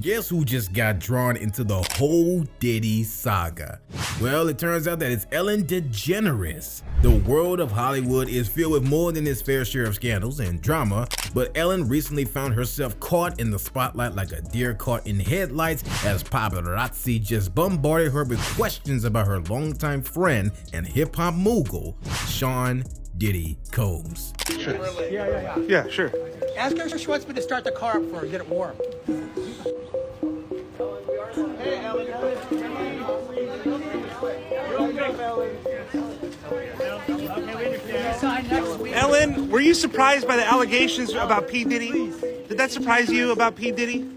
guess who just got drawn into the whole Diddy saga? Well, it turns out that it's Ellen DeGeneres. The world of Hollywood is filled with more than its fair share of scandals and drama, but Ellen recently found herself caught in the spotlight like a deer caught in headlights as paparazzi just bombarded her with questions about her longtime friend and hip-hop mogul, Sean Diddy Combs. Sure. Yeah, sure. Ask her if she wants me to start the car up for her, get it warm. Hey, Ellen. Ellen, were you surprised by the allegations about P. Diddy? Did that surprise you about P. Diddy?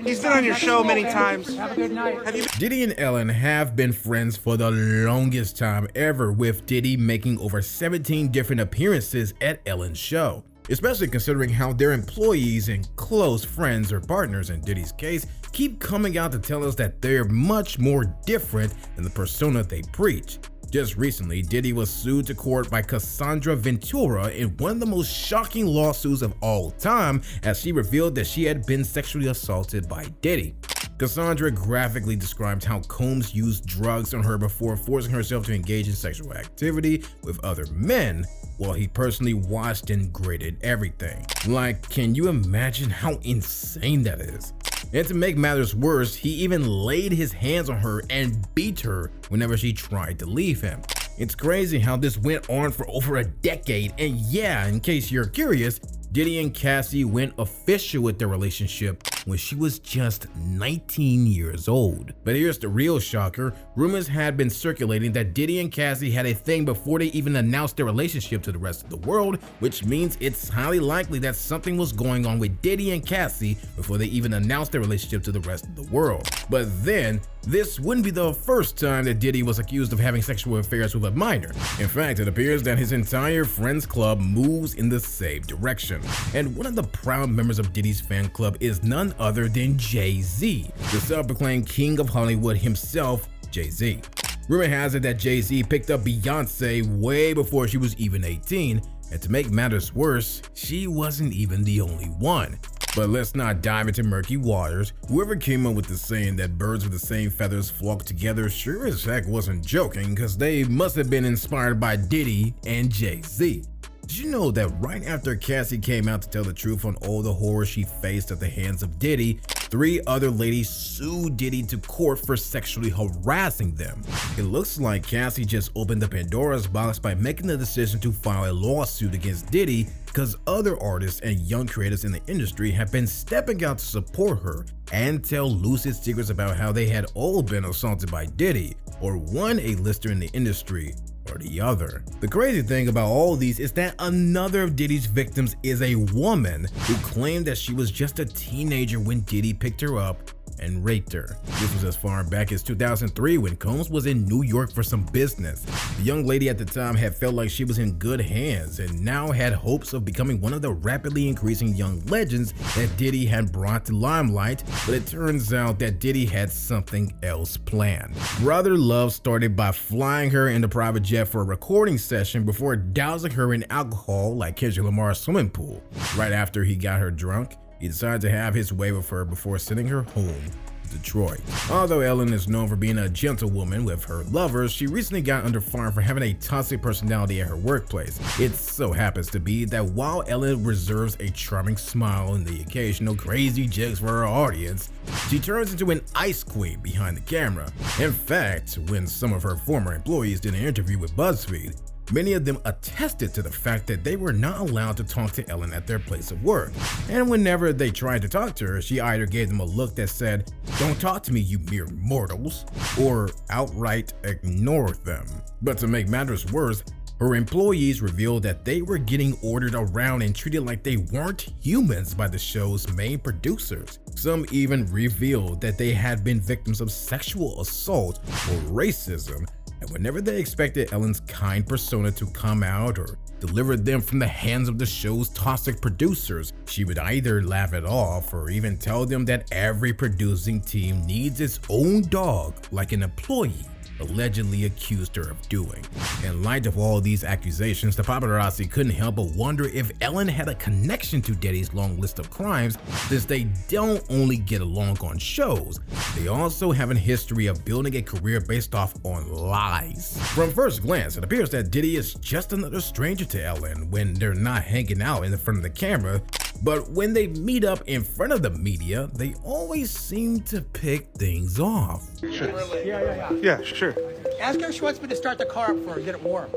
He's been on your show many times. Have a good night. Diddy and Ellen have been friends for the longest time ever, with Diddy making over 17 different appearances at Ellen's show. Especially considering how their employees and close friends or partners in Diddy's case keep coming out to tell us that they're much more different than the persona they preach. Just recently, Diddy was sued to court by Cassandra Ventura in one of the most shocking lawsuits of all time, as she revealed that she had been sexually assaulted by Diddy. Cassandra graphically described how Combs used drugs on her before forcing herself to engage in sexual activity with other men, while he personally watched and graded everything. Like, can you imagine how insane that is? And to make matters worse, he even laid his hands on her and beat her whenever she tried to leave him. It's crazy how this went on for over a decade, and yeah, in case you're curious, Diddy and Cassie went official with their relationship when she was just 19 years old. But here's the real shocker. Rumors had been circulating that Diddy and Cassie had a thing before they even announced their relationship to the rest of the world, which means it's highly likely that something was going on with Diddy and Cassie before they even announced their relationship to the rest of the world. But then, this wouldn't be the first time that Diddy was accused of having sexual affairs with a minor. In fact, it appears that his entire friends club moves in the same direction. And one of the proud members of Diddy's fan club is none other than Jay-Z, the self-proclaimed king of Hollywood himself, Jay-Z. Rumor has it that Jay-Z picked up Beyonce way before she was even 18, and to make matters worse, she wasn't even the only one. But let's not dive into murky waters. Whoever came up with the saying that birds with the same feathers flock together sure as heck wasn't joking, because they must have been inspired by Diddy and Jay-Z. Did you know that right after Cassie came out to tell the truth on all the horror she faced at the hands of Diddy, 3 other ladies sued Diddy to court for sexually harassing them? It looks like Cassie just opened the Pandora's box by making the decision to file a lawsuit against Diddy, because other artists and young creators in the industry have been stepping out to support her and tell lucid secrets about how they had all been assaulted by Diddy, or one A-lister in the industry or the other. The crazy thing about all these is that another of Diddy's victims is a woman who claimed that she was just a teenager when Diddy picked her up and raped her. This was as far back as 2003 when Combs was in New York for some business. The young lady at the time had felt like she was in good hands and now had hopes of becoming one of the rapidly increasing young legends that Diddy had brought to limelight, but it turns out that Diddy had something else planned. Brother Love started by flying her in the private jet for a recording session before dousing her in alcohol like Kendrick Lamar's swimming pool. Right after he got her drunk, he decided to have his way with her before sending her home to Detroit. Although Ellen is known for being a gentlewoman with her lovers, she recently got under fire for having a toxic personality at her workplace. It so happens to be that while Ellen reserves a charming smile and the occasional crazy jokes for her audience, she turns into an ice queen behind the camera. In fact, when some of her former employees did an interview with BuzzFeed, many of them attested to the fact that they were not allowed to talk to Ellen at their place of work. And whenever they tried to talk to her, she either gave them a look that said, "Don't talk to me, you mere mortals," or outright ignored them. But to make matters worse, her employees revealed that they were getting ordered around and treated like they weren't humans by the show's main producers. Some even revealed that they had been victims of sexual assault or racism, and whenever they expected Ellen's kind persona to come out or deliver them from the hands of the show's toxic producers, she would either laugh it off or even tell them that every producing team needs its own dog like an employee. allegedly accused her of doing. In light of all these accusations, the paparazzi couldn't help but wonder if Ellen had a connection to Diddy's long list of crimes, since they don't only get along on shows, they also have a history of building a career based off on lies. From first glance, it appears that Diddy is just another stranger to Ellen when they're not hanging out in front of the camera, but when they meet up in front of the media, they always seem to pick things off. Sure. Yeah. Sure. Ask her if she wants me to start the car up for her, get it warm.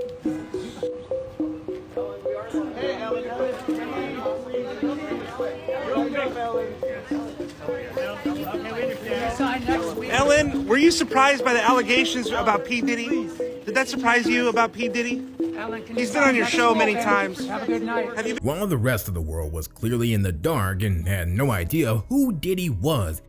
Hey, Ellen. Ellen, were you surprised by the allegations about P. Diddy? Did that surprise you about P. Diddy? He's been on your show many times. Have a good night. Have you? While the rest of the world was clearly in the dark and had no idea who Diddy was,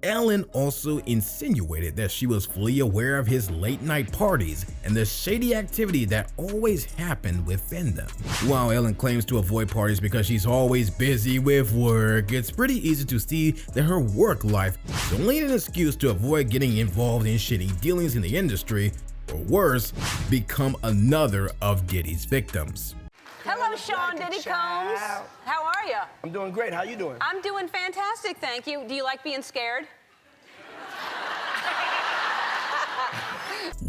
Ellen also insinuated that she was fully aware of his late-night parties and the shady activity that always happened within them. While Ellen claims to avoid parties because she's always busy with work, it's pretty easy to see that her work life is only an excuse to avoid getting involved in shady dealings in the industry, or worse, become another of Diddy's victims. Hello, Sean Diddy Combs. How are you? I'm doing great. How you doing? I'm doing fantastic, thank you. Do you like being scared?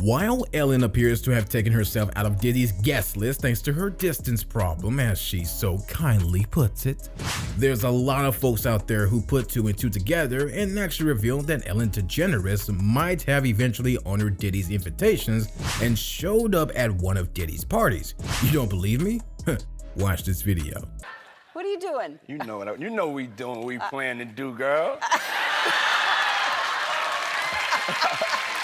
While Ellen appears to have taken herself out of Diddy's guest list thanks to her distance problem, as she so kindly puts it, there's a lot of folks out there who put two and two together and actually revealed that Ellen DeGeneres might have eventually honored Diddy's invitations and showed up at one of Diddy's parties. You don't believe me? Watch this video. What are you doing? You know what we doing, what we plan to do, girl.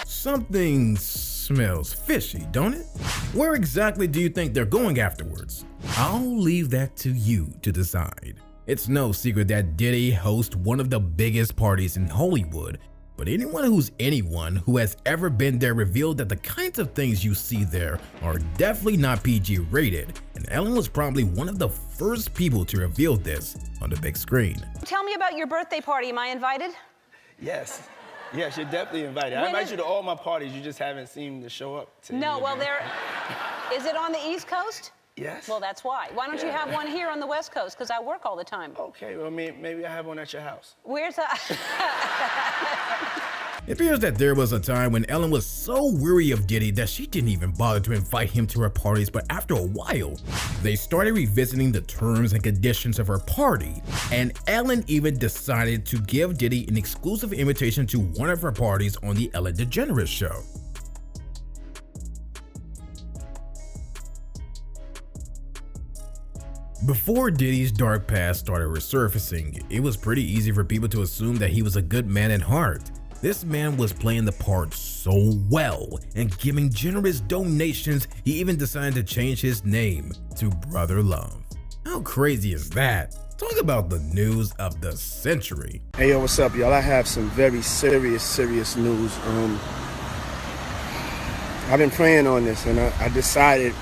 Something smells fishy, don't it? Where exactly do you think they're going afterwards? I'll leave that to you to decide. It's no secret that Diddy hosts one of the biggest parties in Hollywood, but anyone who has ever been there revealed that the kinds of things you see there are definitely not PG rated, and Ellen was probably one of the first people to reveal this on the big screen. Tell me about your birthday party. Am I invited? Yes, you're definitely invited. I invite you to all my parties. You just haven't seemed to show up. No, well, is it on the East Coast? Yes. Well, that's why. Why don't you have one here on the West Coast? Because I work all the time. Okay, well, maybe I have one at your house. Where's that? It appears that there was a time when Ellen was so weary of Diddy that she didn't even bother to invite him to her parties, but after a while, they started revisiting the terms and conditions of her party, and Ellen even decided to give Diddy an exclusive invitation to one of her parties on the Ellen DeGeneres show. Before Diddy's dark past started resurfacing, it was pretty easy for people to assume that he was a good man at heart. This man was playing the part so well and giving generous donations, he even decided to change his name to Brother Love. How crazy is that? Talk about the news of the century. Hey yo, what's up, y'all? I have some very serious news. I've been praying on this, and I decided,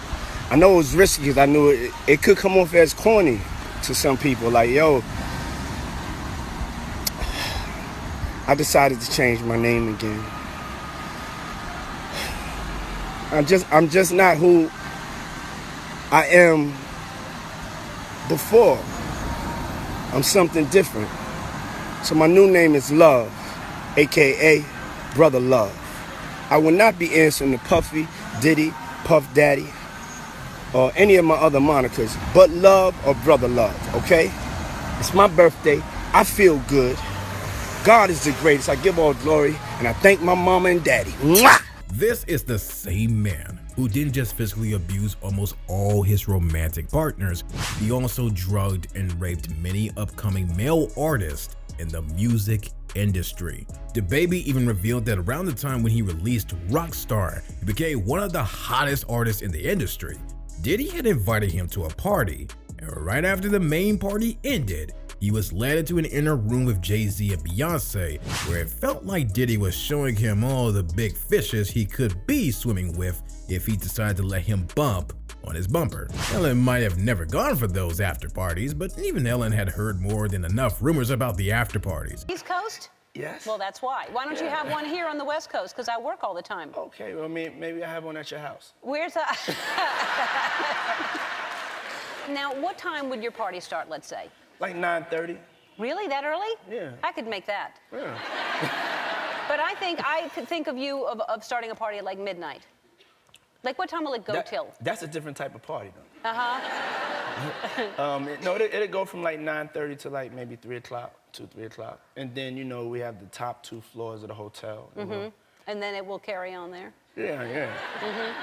I know it was risky because I knew it could come off as corny to some people. Like, yo, I decided to change my name again. I'm just not who I am before. I'm something different. So my new name is Love, aka Brother Love. I will not be answering to Puffy, Diddy, Puff Daddy, or any of my other monikers, but Love or Brother Love, okay? It's my birthday. I feel good. God is the greatest. I give all glory, and I thank my mama and daddy. Mwah! This is the same man who didn't just physically abuse almost all his romantic partners, he also drugged and raped many upcoming male artists in the music industry. DaBaby even revealed that around the time when he released Rockstar, he became one of the hottest artists in the industry. Diddy had invited him to a party, and right after the main party ended, he was led into an inner room with Jay-Z and Beyonce, where it felt like Diddy was showing him all the big fishes he could be swimming with if he decided to let him bump on his bumper. Ellen might have never gone for those after parties, but even Ellen had heard more than enough rumors about the after parties. East Coast? Yes. Well, that's why. Why don't you have one here on the West Coast? Because I work all the time. Okay, well, maybe I have one at your house. Where's that? Now, what time would your party start, let's say? Like 9:30. Really? That early? Yeah. I could make that. Yeah. But I could think of you of starting a party at like midnight. Like, what time will it go till? That's a different type of party, though. Uh-huh. No, it'll go from like 9:30 to like maybe 3 o'clock, 3 o'clock. And then, you know, we have the top 2 floors of the hotel. You know. And then it will carry on there. Yeah.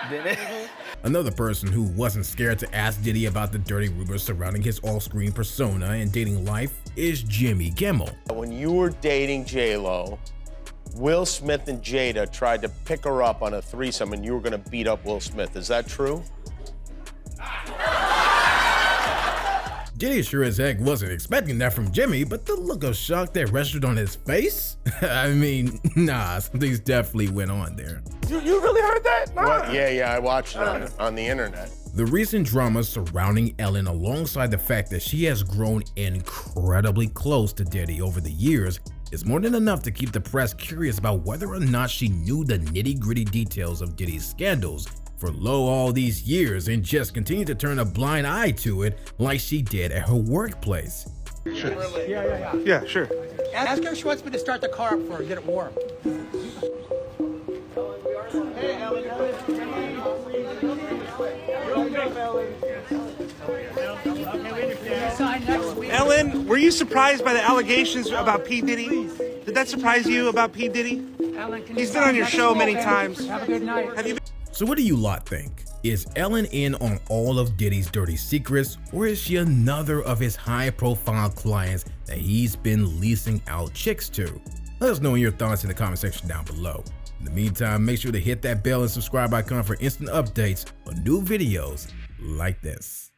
Then Another person who wasn't scared to ask Diddy about the dirty rumors surrounding his off-screen persona and dating life is Jimmy Kimmel. When you were dating J-Lo, Will Smith and Jada tried to pick her up on a threesome and you were gonna beat up Will Smith. Is that true? Diddy sure as heck wasn't expecting that from Jimmy, but the look of shock that rested on his face? I mean, nah, something's definitely went on there. you really heard that? Nah. What? Yeah, I watched it on the internet. The recent drama surrounding Ellen, alongside the fact that she has grown incredibly close to Diddy over the years, is more than enough to keep the press curious about whether or not she knew the nitty-gritty details of Diddy's scandals for all these years and just continue to turn a blind eye to it like she did at her workplace. Sure. Yeah. Yeah, sure. Ask her if she wants me to start the car up for her, get it warm. Hey, Ellen. Ellen, were you surprised by the allegations about P. Diddy? Did that surprise you about P. Diddy? He's been on your show many times. Have a good night. Have you been? So what do you lot think? Is Ellen in on all of Diddy's dirty secrets, or is she another of his high-profile clients that he's been leasing out chicks to? Let us know your thoughts in the comment section down below. In the meantime, make sure to hit that bell and subscribe icon for instant updates on new videos like this.